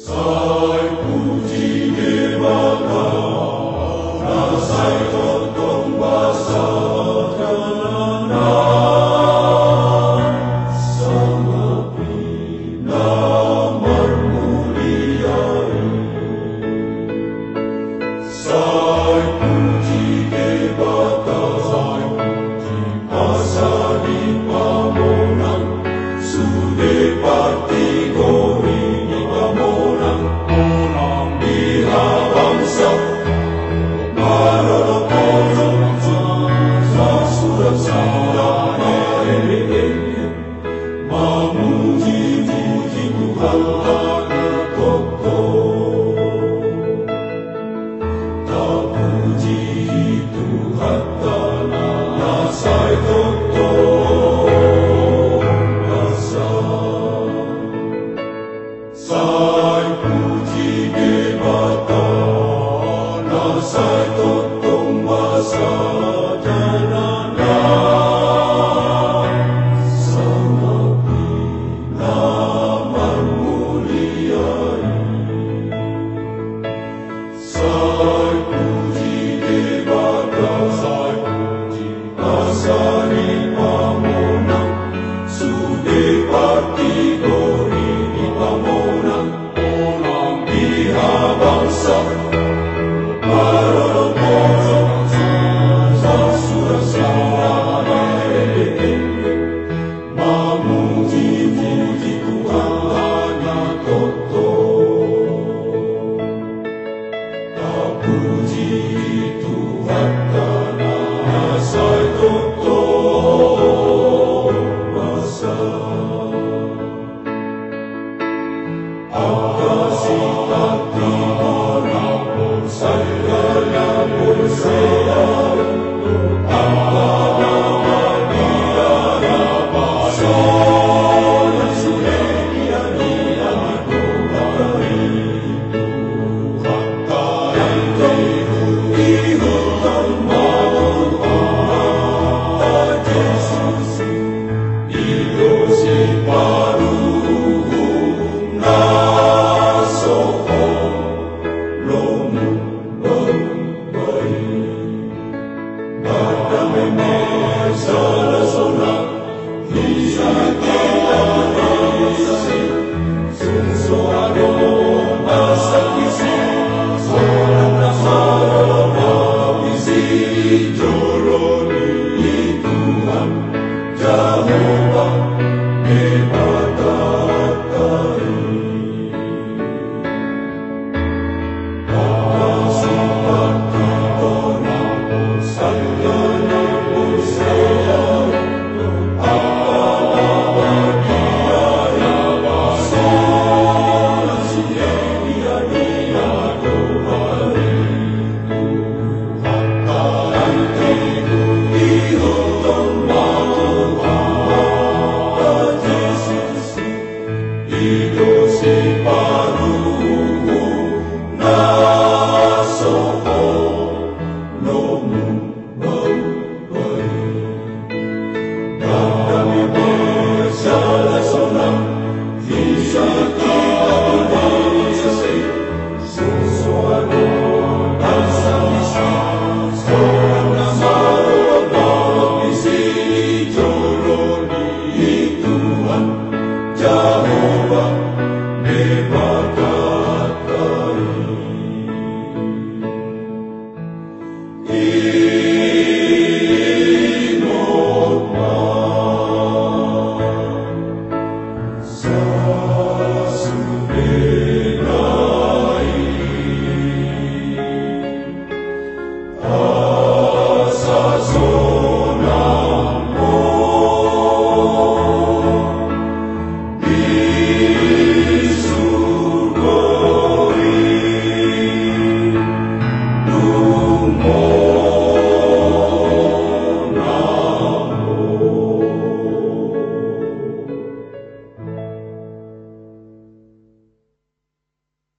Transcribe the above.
Sai puji Dewata, Nasai Totong Basa Jalana, Sama Pina Marmuliai. Sai puji Dewata, Sai puji Asari Pamonang, Sude Pati Gori di Pamonang, Biha Bangsa, Maralokono, Sasurat Sandana Elegenya, Memuji-muji Tuhan Tanah Toto. Tak puji Tuhan Tanah Sai Toto. Sai puji Dewata, Nasai Totong Basa Jalana, Sama Pina Marmuliai. Sai puji Dewata, Sai puji Asari Pamonang, Sude Pati Gori di Pamonang, Biha Bangsa, Maralokono, Sasurat Sandana Elegenya, Memuji-muji Tuhan Tanah Toto. Tak puji Tuhan Tanah Sai Toto Basa. Akasih hati harapun segala bersea, apa nama dia Rabasa, sudah dia doai. Tuhan Tante di hutan Tuhan Yesus, Idosi Paru Nasoho Lomu Babai, Badame Salah Sonang Bisa kita isi Sunso Adon Asak isi Solang Nasalah isi Joloni Tuhan Jehovah Nebatatai. Kasih hati harapun segala bersea, apa nama dia Rabasa, sudah dia doai. Tuhan Tante di hutan Tuhan Yesus, Idosi Paru Nasoho Lomu Babai, Badame Salah Sonang Bisa